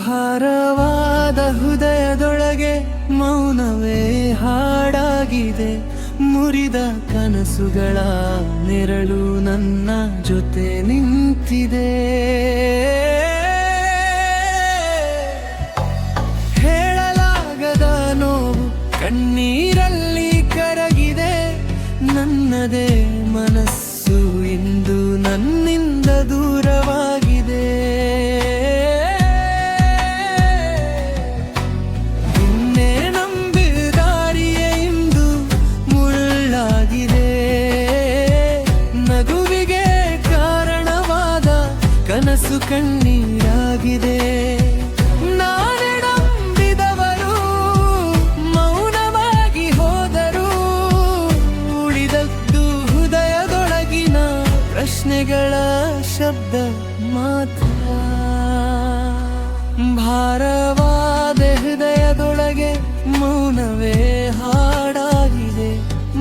ಭಾರವಾದ ಹೃದಯದೊಳಗೆ ಮೌನವೇ ಹಾಡಾಗಿದೆ. ಮುರಿದ ಕನಸುಗಳ ನೆರಳು ನನ್ನ ಜೊತೆ ನಿಂತಿದೆ. ಹೇಳಲಾಗದ ನೋವು ಕಣ್ಣೀರಲ್ಲಿ ಕರಗಿದೆ. ನನ್ನದೇ ಮನಸ್ಸು ಇಂದು ನನ್ನಿಂದ ದೂರವಾಗಿದೆ. ಇನ್ನೇ ನಂಬಿದ ದಾರಿಯೇ ಇಂದು ಮುಳ್ಳಾಗಿದೆ. ನಗುವಿಗೆ ಕಾರಣವಾದ ಕನಸು ಕಣ್ಣೀರಾಗಿದೆ. ನಾನೆಡಂಬಿದವರು ಮೌನವಾಗಿ ಹೋದರು. ಉಳಿದದ್ದು ಹೃದಯದೊಳಗಿನ ಪ್ರಶ್ನೆಗಳ ಶಬ್ದ ಮಾತ್ರ. ಭಾರವಾದ ಹೃದಯದೊಳಗೆ ಮೌನವೇ ಹಾಡಾಗಿದೆ.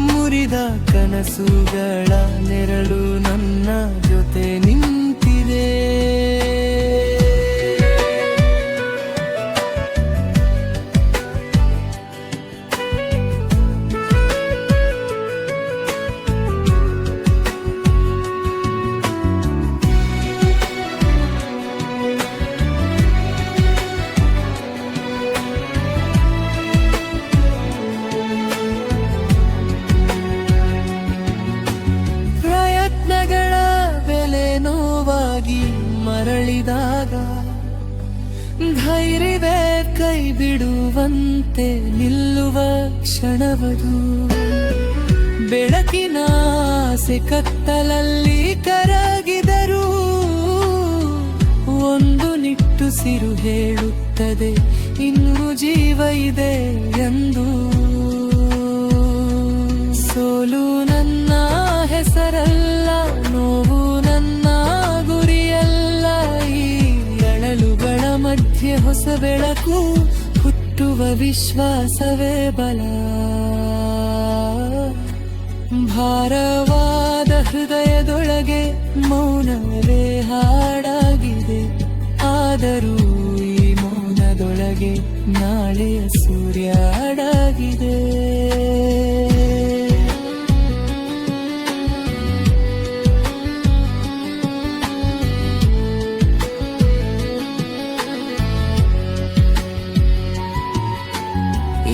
ಮುರಿದ ಕನಸುಗಳ ನೆರಳು ನನ್ನ ಜೊತೆ ನಿಂತಿದೆ. ಪ್ರಯತ್ನಗಳ ಬೆಲೆ ನೋವಾಗಿ ಮರಳಿದಾಗ ಧೈರ್ಯವೇ ಕೈ ಬಿಡುವಂತೆ ನಿಲ್ಲುವ ಕ್ಷಣವದು. ಬೆಳಕಿನ ಆಸೆ ಕತ್ತಲಲ್ಲಿ ಕರಗಿದರು. ಒಂದು ನಿಟ್ಟುಸಿರು ಹೇಳುತ್ತದೆ ಇನ್ನೂ ಜೀವ ಇದೆ ಎಂದು. ಸೋಲು ನನ್ನ ಹೆಸರಲ್ಲ, ನೋವು ನನ್ನ ಗುರಿಯಲ್ಲ. ಈ ಅಳಲುಗಳ ಮಧ್ಯೆ ಹೊಸ ಬೆಳಕು ಹುಟ್ಟುವ ವಿಶ್ವಾಸವೇ ಬಲ. ಭಾರವಾದ ಹೃದಯದೊಳಗೆ ಮೌನವೇ ಹಾಡಾಗಿದೆ. ಆದರೂ ಈ ಮೌನದೊಳಗೆ ನಾಳೆಯ ಸೂರ್ಯ ಅಡಗಿದೆ.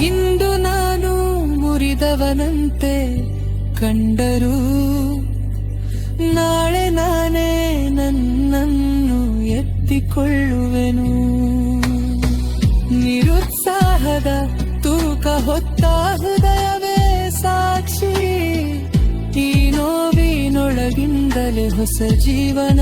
ಇಂದು ನಾನು ಮುರಿದವನಂತೆ ಕಂಡರೂ ನಾಳೆ ನಾನೇ ನನ್ನನ್ನು ಎತ್ತಿಕೊಳ್ಳುವೆನು. ನಿರುತ್ಸಾಹದ ತೂಕ ಹೊತ್ತ ಹೃದಯವೇ ಸಾಕ್ಷಿ. ಈ ನೋವಿನೊಳಗಿಂದಲೇ ಹೊಸ ಜೀವನ